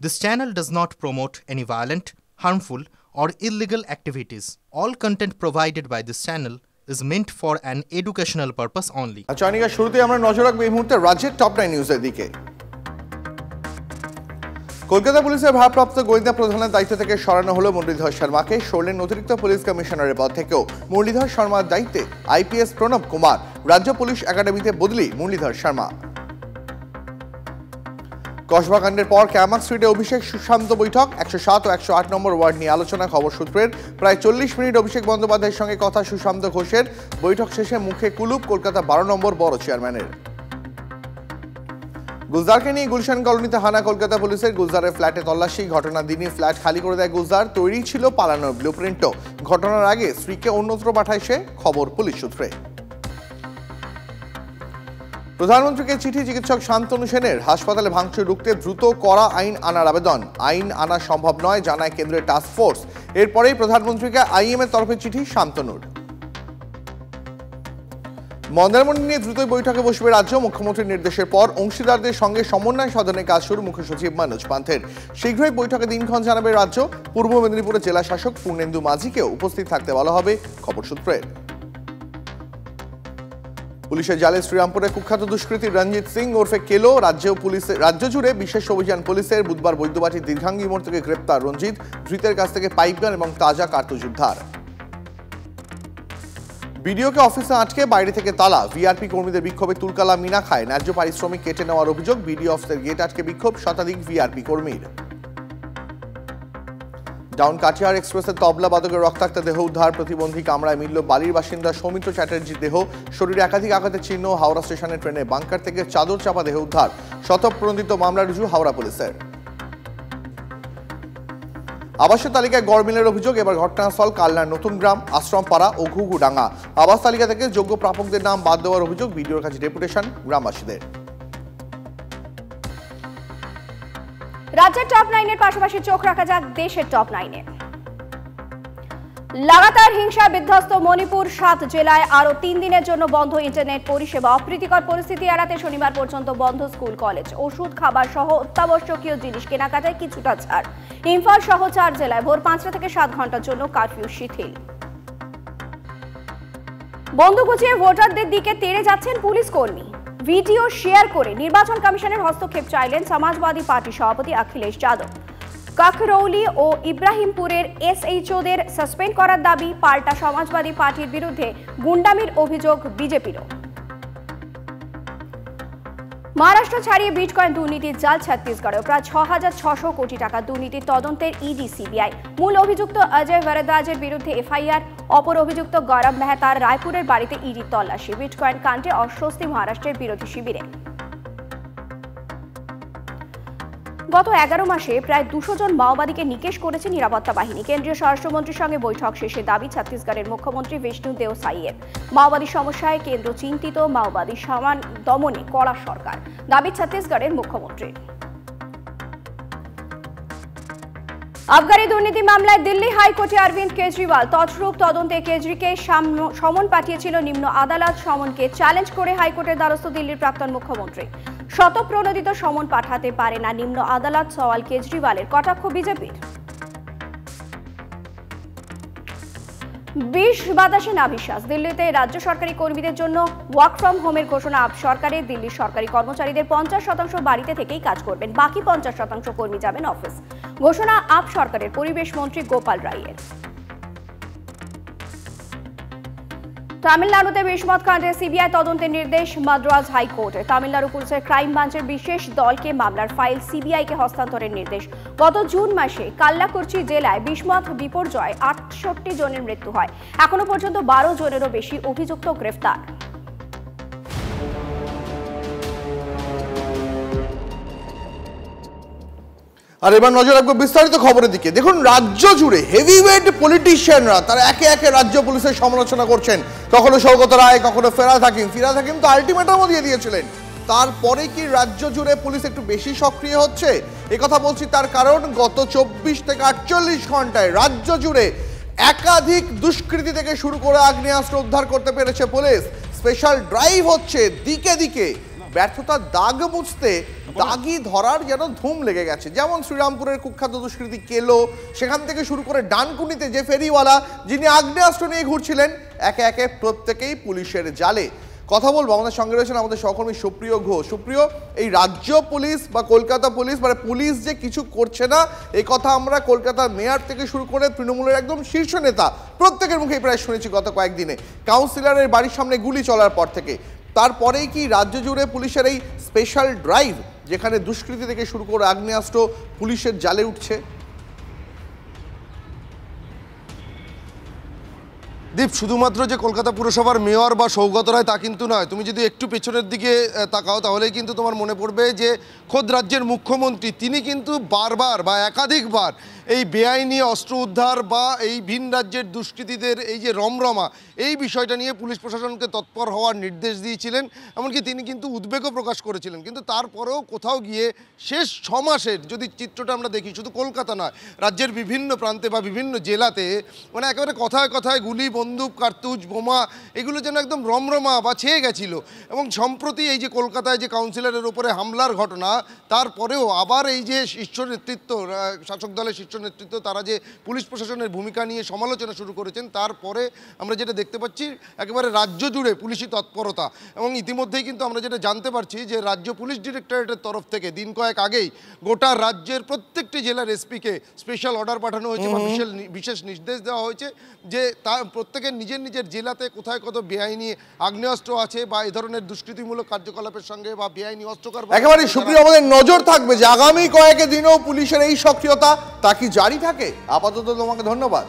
This channel does not promote any violent, harmful, or illegal activities. All content provided by this channel is meant for an educational purpose only. Chainika শুরুতে আমরা নজর রাখবো এই মুহূর্তে রাজ্যের top 9 নিউজের দিকে। কলকাতা পুলিশের ভারপ্রাপ্ত গোয়েন্দা প্রধানের দায়িত্ব থেকে সরানো হলো মুরলীধর শর্মাকে। সরলেন অতিরিক্ত পুলিশ কমিশনারের পদ থেকেও। মুরলীধর শর্মার দায়িত্বে আইপিএস প্রণব কুমার। রাজ্য পুলিশ একাডেমিতে বদলি মুরলীধর শর্মা। কসবাকাণ্ডের পর ক্যামাক স্ট্রিটে অভিষেক সুশান্ত বৈঠক। 107 ও 108 নম্বর ওয়ার্ড নিয়ে আলোচনা। খবর সূত্রের প্রায় 40 মিনিট অভিষেক বন্দ্যোপাধ্যায়ের সঙ্গে কথা সুশান্ত ঘোষের। বৈঠক শেষে মুখে কুলুপ কলকাতা 12 নম্বর বড় চেয়ারম্যানের। গুলজারকে নিয়ে গুলশান কলোনিতে হানা কলকাতা পুলিশের। গুলজারের ফ্ল্যাটে তল্লাশি। ঘটনার দিনই ফ্ল্যাট খালি করে দেয় গুলজার। তৈরি ছিল পালানোর ব্লুপ্রিন্টও। ঘটনার আগে স্ত্রীকে অন্যত্র পাঠায় সে, খবর পুলিশ সূত্রে। প্রধানমন্ত্রীকে চিঠি চিকিৎসক শান্তনু সেনের। হাসপাতালে ভাঙচুর রুখতে দ্রুত কড়া আইন আনার আবেদন। আইন আনা সম্ভব নয় জানায় কেন্দ্রের টাস্ক ফোর্স। এরপরেই প্রধানমন্ত্রীকে আইএম এর তরফে চিঠি শান্তনুর। মন্দারমণি নিয়ে দ্রুতই বৈঠকে বসবে রাজ্য। মুখ্যমন্ত্রীর নির্দেশের পর অংশীদারদের সঙ্গে সমন্বয় সাধনে কাজ শুরু মুখ্য সচিব মনোজ পান্থের। শীঘ্রই বৈঠকে দিনক্ষণ জানাবে রাজ্য। পূর্ব মেদিনীপুরের জেলা শাসক পূর্ণেন্দু মাঝিকেও উপস্থিত থাকতে বলা হবে, খবর সূত্রের। পুলিশের জালে শ্রীরামপুরে কুখ্যাত দুষ্কৃতী রঞ্জিত সিং ওরফে কেলো। রাজ্য জুড়ে বিশেষ অভিযান পুলিশের। বুধবার বৈদ্যবাটির দীর্ঘাঙ্গী মোড় থেকে গ্রেপ্তার রঞ্জিত। ধৃতের কাছ থেকে পাইপগান এবং তাজা কার্তুজ উদ্ধার। বিডিওকে অফিসে আটকে বাইরে থেকে তালা। ভিআরপি কর্মীদের বিক্ষোভে তুলকালা মিনা খায়। ন্যায্য পারিশ্রমিক কেটে নেওয়ার অভিযোগ। বিডিও অফিসের গেট আটকে বিক্ষোভ শতাধিক ভিআরপি কর্মীর। ডাউন কাটিয়ার এক্সপ্রেসের তবলা বাদকের রক্তাক্ত দেহ উদ্ধার। প্রতিবন্ধী কামরায় মিলল বালির বাসিন্দা সৌমিত্র চ্যাটার্জির দেহ। শরীরে একাধিক আঘাতের চিহ্ন। হাওড়া স্টেশনের ট্রেনে বাংকার থেকে চাদর চাপা দেহ উদ্ধার। শতপ্রণোদিত মামলা রুজু হাওড়া পুলিশের। আবাসের তালিকায় গড়মিলের অভিযোগ। এবার ঘটনাস্থল কালনার নতুন গ্রাম, আশ্রমপাড়া ও ঘুঘুডাঙ্গা। আবাস তালিকা থেকে যোগ্য প্রাপকদের নাম বাদ দেওয়ার অভিযোগ। বিডিওর কাছে ডেপুটেশন গ্রামবাসীদের। রাজ্যের টপ 9 এর পাশাপাশি চোখ রাখা যাক দেশের টপ 9 এ। লাগাতার হিংসায় বিধ্বস্ত মণিপুর। 7 জেলায় আরো 3 দিনের জন্য বন্ধ ইন্টারনেট পরিষেবা। অপ্রীতিকর পরিস্থিতি এড়াতে শনিবার পর্যন্ত বন্ধ স্কুল কলেজ। ওষুধ, খাবার সহ অত্যাবশ্যকীয় জিনিস কেনাকাটায় কিছুটা ছাড়। ইম্ফল সহ 4 জেলায় ভোর 5টা থেকে 7 ঘন্টার জন্য কারফিউ শিথিল। বন্দুক গুছিয়ে ভোটারদের দিকে তেড়ে যাচ্ছেন পুলিশ কর্মী। ভিডিও শেয়ার করে নির্বাচন কমিশনের হস্তক্ষেপ চাইলেন সমাজবাদী পার্টি সভাপতি অখিলেশ যাদব। কাকরৌলি ও ইব্রাহিমপুরের এসএইচওদের সাসপেন্ড করার দাবি। পাল্টা সমাজবাদী পার্টির বিরুদ্ধে গুন্ডামির অভিযোগ বিজেপিরও। মহারাষ্ট্র ছাড়িয়ে বিটকয়েন দুর্নীতির জাল ছত্তিশগড়ে। প্রায় 6,600 কোটি টাকা দুর্নীতির তদন্তের ইডি সিবিআই। মূল অভিযুক্ত অজয় ভরদ্বাজের বিরুদ্ধে এফআইআর। অপর অভিযুক্ত গৌরব মেহতার রায়পুরের বাড়িতে ইডি তল্লাশি। বিটকয়েন কাণ্ডে অস্বস্তি মহারাষ্ট্রের বিরোধী শিবিরে। গত 11 মাসে প্রায় 200 জন মাওবাদীকে নিকেশ করেছে নিরাপত্তা বাহিনী। কেন্দ্রীয় স্বরাষ্ট্রমন্ত্রীর সঙ্গে বৈঠক শেষে দাবি ছত্তিশগড়ের মুখ্যমন্ত্রী বিষ্ণু দেও সাইয়ের। মাওবাদী সমস্যায় কেন্দ্র চিন্তিত। মাওবাদী সমান দমনে কড়া সরকার, দাবি ছত্তিশগড়ের মুখ্যমন্ত্রীর। আবগারি দুর্নীতি মামলায় দিল্লি হাইকোর্টে অরবিন্দ কেজরিওয়াল। তছরূপ তদন্তে কেজরিকে সমন পাঠিয়েছিল নিম্ন আদালত। সমনকে চ্যালেঞ্জ করে হাইকোর্টের দ্বারস্থ দিল্লির প্রাক্তন মুখ্যমন্ত্রী। শতপ্রণোদিত সমন পাঠাতে পারে না নিম্ন আদালত, সওয়াল কেজরিওয়ালের। কটাক্ষ বিজেপির। 20 বাতাসে নাভিশ্বাস। দিল্লিতে রাজ্য সরকারি কর্মীদের জন্য ওয়ার্ক ফ্রম হোমের ঘোষণা আপ সরকারের। দিল্লির সরকারি কর্মচারীদের 50% বাড়িতে থেকেই কাজ করবেন। বাকি 50% কর্মী যাবেন অফিস। ঘোষণা আপ সরকারের পরিবেশ মন্ত্রী গোপাল রায়ের। তামিলনাড়ুতে বিস্মত কাণ্ডে সিবিআই তদন্তের নির্দেশ মাদ্রাজ হাইকোর্টে। তামিলনাড়ু পুলিশের ক্রাইম ব্রাঞ্চের বিশেষ দলকে মামলার ফাইল সিবিআইকে হস্তান্তরের নির্দেশ। গত জুন মাসে কাল্লাকুর্চি জেলায় বিস্মত বিপর্যয়ে 68 জনের মৃত্যু হয়। এখনো পর্যন্ত 12 জনেরও বেশি অভিযুক্ত গ্রেফতার। আর এবার নজর রাখবো বিস্তারিত খবরের দিকে। দেখুন, রাজ্য জুড়ে হেভিওয়েট পলিটিশিয়ানরা তারা একে একে রাজ্য পুলিশের সমালোচনা করছেন। কখনো সৌগত রায়, কখনো ফিরাদ হাকিম তো আলটিমেটামও দিয়ে দিয়েছিলেন। তারপরে কি রাজ্য জুড়ে পুলিশ একটু বেশি সক্রিয় হচ্ছে? একথা বলছি তার কারণ গত 24 থেকে 48 ঘন্টায় রাজ্য জুড়ে একাধিক দুষ্কৃতী থেকে শুরু করে আগ্নেয়াস্ত্র উদ্ধার করতে পেরেছে পুলিশ। স্পেশাল ড্রাইভ হচ্ছে দিকে দিকে। ব্যর্থতার দাগ মুছতে দাগি ধরার যেন ধুম লেগে গেছে। যেমন শ্রীরামপুরের কুখ্যাত দুষ্কৃতী কেলো, সেখান থেকে শুরু করে ডানকুনিতে যে ফেরিওয়ালা যিনি আগ্নেয়াস্ত্র নিয়ে ঘুরছিলেন, একে একে প্রত্যেকেই পুলিশের জালে। কথা বলবো, আমাদের সঙ্গে রয়েছেন আমাদের সহকর্মী সুপ্রিয় ঘোষ। সুপ্রিয়, এই রাজ্য পুলিশ বা কলকাতা পুলিশ, মানে পুলিশ যে কিছু করছে না, এই কথা আমরা কলকাতার মেয়র থেকে শুরু করে তৃণমূলের একদম শীর্ষ নেতা প্রত্যেকের মুখেই প্রায় শুনেছি গত কয়েকদিনে। কাউন্সিলরের বাড়ির সামনে গুলি চলার পর থেকে, তারপরেই কি রাজ্য জুড়ে পুলিশের এই স্পেশাল ড্রাইভ, যেখানে দুষ্কৃতী থেকে শুরু করে আগ্নেয়াস্ত্র পুলিশের জালে উঠছে? দীপ, শুধুমাত্র যে কলকাতা পুরসভার মেয়র বা সৌগত রায় তা কিন্তু নয়। তুমি যদি একটু পেছনের দিকে তাকাও তাহলেই কিন্তু তোমার মনে পড়বে যে খোদ রাজ্যের মুখ্যমন্ত্রী তিনি কিন্তু বারবার বা একাধিকবার এই বেআইনি অস্ত্র উদ্ধার বা এই ভিন রাজ্যের দুষ্কৃতীদের এই যে রমরমা, এই বিষয়টা নিয়ে পুলিশ প্রশাসনকে তৎপর হওয়ার নির্দেশ দিয়েছিলেন। এমনকি তিনি কিন্তু উদ্বেগও প্রকাশ করেছিলেন। কিন্তু তারপরেও কোথাও গিয়ে শেষ 6 মাসের যদি চিত্রটা আমরা দেখি, শুধু কলকাতা নয়, রাজ্যের বিভিন্ন প্রান্তে বা বিভিন্ন জেলাতে মানে একেবারে কথায় কথায় গুলি, বন্দুক, কার্তুজ, বোমা এগুলো যেন একদম রমরমা বা ছেয়ে গেছিল। এবং সম্প্রতি এই যে কলকাতায় যে কাউন্সিলরের উপরে হামলার ঘটনা, তারপরেও আবার এই যে শীর্ষ নেতৃত্ব, শাসক দলের শীর্ষ নেতৃত্ব, তারা যে পুলিশ প্রশাসনের ভূমিকা নিয়ে সমালোচনা শুরু করেছেন, তারপরে আমরা যেটা দেখতে পাচ্ছি একেবারে রাজ্য জুড়ে পুলিশি তৎপরতা। এবং ইতিমধ্যেই কিন্তু আমরা যেটা জানতে পারছি যে রাজ্য পুলিশ ডিরেক্টরেটের তরফ থেকে দিন কয়েক আগেই গোটা রাজ্যের প্রত্যেকটি জেলার এসপিকে স্পেশাল অর্ডার পাঠানো হয়েছে বা বিশেষ নির্দেশ দেওয়া হয়েছে যে তার প্রত্যেকের নিজের নিজের জেলাতে কোথায় কত বেআইনি আগ্নেয়াস্ত্র আছে বা এই ধরনের দুষ্কৃতিমূলক কার্যকলাপের সঙ্গে বা বেআইনি অস্ত্র কারবার। একেবারে সুপ্রিয়, আমাদের নজর থাকবে যে আগামী কয়েক দিনেও পুলিশের এই সক্রিয়তা তা কি জারি থাকে। আপাতত তোমাকে ধন্যবাদ।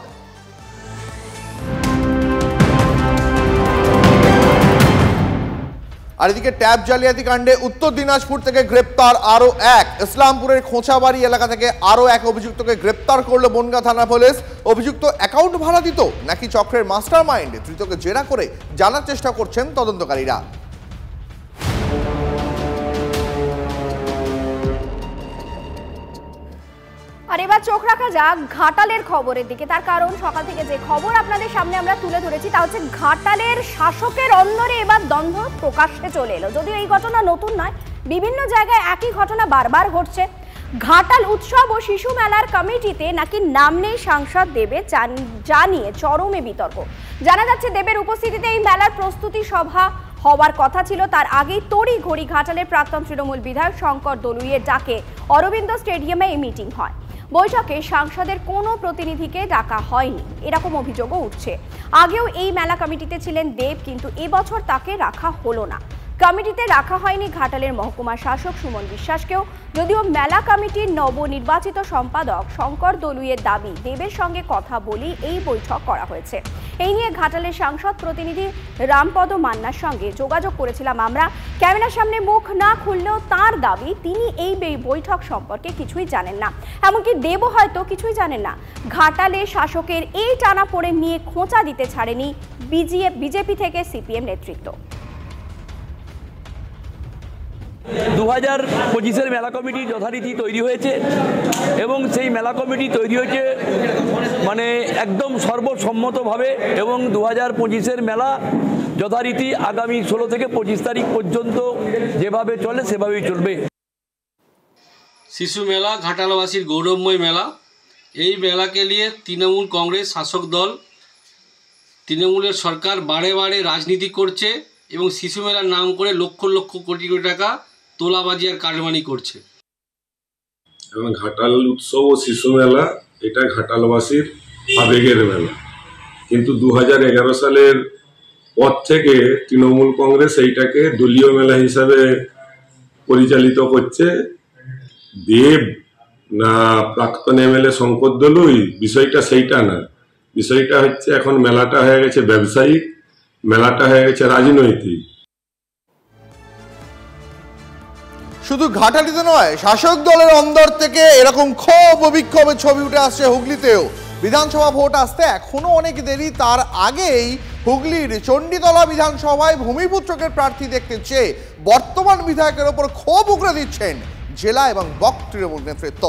আর এদিকে ট্যাব জালিয়াতি কাণ্ডে উত্তর দিনাজপুর থেকে গ্রেপ্তার আরো এক। ইসলামপুরের খোঁচাবাড়ি এলাকা থেকে আরো এক অভিযুক্তকে গ্রেপ্তার করলো বনগাঁ থানা পুলিশ। অভিযুক্ত অ্যাকাউন্ট ভাড়া দিত নাকি চক্রের মাস্টার মাইন্ড, ধৃতকে জেরা করে জানার চেষ্টা করছেন তদন্তকারীরা। আর এবার চোখ রাখা যাক ঘাটালের খবরের দিকে। তার কারণ সকাল থেকে যে খবর আপনাদের সামনে আমরা তুলে ধরেছি তা হচ্ছে ঘাটালের শাসকের অন্দরে এবার দ্বন্দ্ব প্রকাশ্যে চলে এলো। যদিও এই ঘটনা নতুন নয়, বিভিন্ন জায়গায় একই ঘটনা বারবার ঘটছে। ঘাটাল উৎসব ও শিশু মেলার কমিটিতে নাকি নাম নেই সাংসদ দেবের, জানিয়ে চরমে বিতর্ক। জানা যাচ্ছে দেবের উপস্থিতিতে এই মেলার প্রস্তুতি সভা হওয়ার কথা ছিল। তার আগেই তড়ি ঘড়ি ঘাটালের প্রাক্তন তৃণমূল বিধায়ক শঙ্কর দলুইয়ের ডাকে অরবিন্দ স্টেডিয়ামে এই মিটিং হয়। বৈঠকে সাংসদের কোনো প্রতিনিধিকে ডাকা হয়নি, এরকম অভিযোগও উঠছে। আগেও এই মেলা কমিটিতে ছিলেন দেব, কিন্তু এবছর তাকে রাখা হলো না। কমিটিতে রাখা হয়নি ঘাটালের মহকুমা শাসক সুমন বিশ্বাসকেও। যদিও মেলা কমিটির নবনির্বাচিত সম্পাদক শঙ্কর দলুইয়ের দাবি, দেবের সঙ্গে কথা বলি এই বৈঠক করা হয়েছে। এই নিয়ে ঘাটালের সাংসদ প্রতিনিধি রামপদ মান্নার সঙ্গে যোগাযোগ করেছিলাম আমরা। ক্যামেরার সামনে মুখ না খুললেও তার দাবি তিনি এই বৈঠক সম্পর্কে কিছুই জানেন না, এমনকি দেবও হয়তো কিছুই জানেন না। ঘাটালে শাসকের এই টানাপোড়েন নিয়ে খোঁচা দিতে ছাড়েনি বিজেপি থেকে সিপিএম নেতৃত্ব। 2025-এর মেলা কমিটি যথারীতি তৈরি হয়েছে এবং সেই মেলা কমিটি তৈরি হয়েছে মানে একদম সর্বসম্মতভাবে, এবং 2025-এর মেলা যথারীতি আগামী 16 থেকে 25 তারিখ পর্যন্ত যেভাবে চলে সেভাবেই চলবে। শিশু মেলা ঘাটালবাসীর গৌরবময় মেলা। এই মেলাকে নিয়ে তৃণমূল কংগ্রেস শাসক দল, তৃণমূলের সরকার বারে বারে রাজনীতি করছে এবং শিশু মেলার নাম করে লক্ষ লক্ষ কোটি কোটি টাকা তোলাবাজি আর কারমানি করছে। এবং ঘাটাল উৎসব ও শিশু মেলা এটা ঘাটালবাসীর আবেগের মেলা, কিন্তু 2011 সালের পর থেকে তৃণমূল কংগ্রেস এইটাকে দলীয় মেলা হিসাবে পরিচালিত করছে। দেব না প্রাক্তন এমএলএ শঙ্কর দলুই, বিষয়টা সেইটা না। বিষয়টা হচ্ছে এখন মেলাটা হয়ে গেছে ব্যবসায়িক, মেলাটা হয়ে গেছে রাজনৈতিক। শুধু ঘাটালিতে নয়, শাসক দলের অন্দর থেকে এরকম ক্ষোভ ও বিক্ষোভের ছবি উঠে আসছে হুগলিতেও। বিধানসভা ভোট আসতে এখনো অনেক দেরি, তার আগেই হুগলির চণ্ডীতলা বিধানসভায় ভূমিপুত্রকের প্রার্থী দেখতে চেয়ে বর্তমান বিধায়কের ওপর ক্ষোভ উগরে দিচ্ছেন জেলা এবং ব্লক তৃণমূল নেতৃত্ব।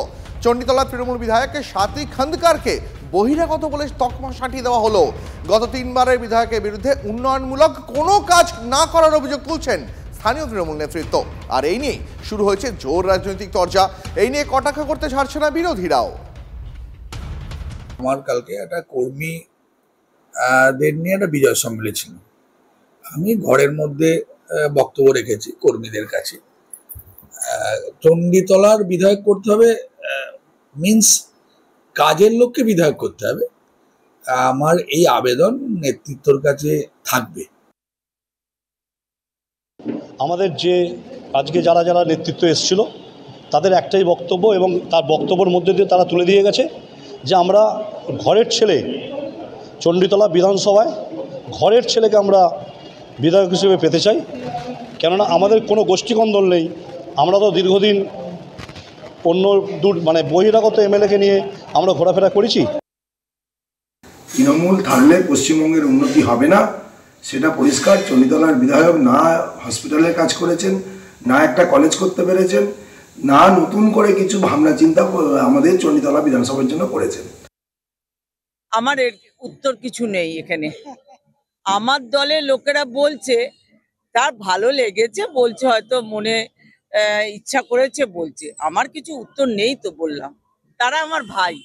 চণ্ডীতলা তৃণমূল বিধায়ক সাথী খন্দকারকে বহিরাগত বলে তকমা সাঁটিয়ে দেওয়া হলো। গত 3 বারের বিধায়কের বিরুদ্ধে উন্নয়নমূলক কোনো কাজ না করার অভিযোগ তুলছেন স্থানীয় তৃণমূল নেতৃত্ব। আর এই নিয়ে শুরু হয়েছে জোর রাজনৈতিক চর্চা। এই নিয়ে কটাক্ষ করতে ছাড়ছে না বিরোধীরাও। আমার কালকে একটা কর্মী দের নিয়ে একটা বিজয় সম্মেলন ছিল। আমি ঘরের মধ্যে বক্তব্য রেখেছি কর্মীদের কাছে। চণ্ডীতলার বিধায়ক করতে হবে মিন্স কাজের লোককে বিধায়ক করতে হবে। আমার এই আবেদন নেতৃত্বর কাছে থাকবে। আমাদের যে আজকে যারা যারা নেতৃত্ব এসেছিল তাদের একটাই বক্তব্য, এবং তার বক্তব্যের মধ্যে দিয়ে তারা তুলে দিয়ে গেছে যে আমরা ঘরের ছেলে, চণ্ডীতলা বিধানসভায় ঘরের ছেলেকে আমরা বিধায়ক হিসেবে পেতে চাই। কেননা আমাদের কোনো গোষ্ঠীকন্দল নেই। আমরা তো দীর্ঘদিন অন্য বহিরাগত এমএলএকে নিয়ে আমরা ঘোরাফেরা করেছি। তৃণমূল থাকলে পশ্চিমবঙ্গের উন্নতি হবে না, সেটা পরিষ্কার। চণ্ডীতলার বিধায়ক না হসপিটালে কাজ করেছেন, না একটা কলেজ করতে পেরেছেন, না নতুন করে কিছু ভাবনা চিন্তা আমাদের চণ্ডীতলা বিধানসভার জন্য করেছেন। আমার উত্তর কিছু নেই এখানে। আমার দলের লোকেরা বলছে তার ভালো লেগেছে, বলছে হয়তো মনে ইচ্ছা করেছে বলছে। আমার কিছু উত্তর নেই, তো বললাম তারা আমার ভাই।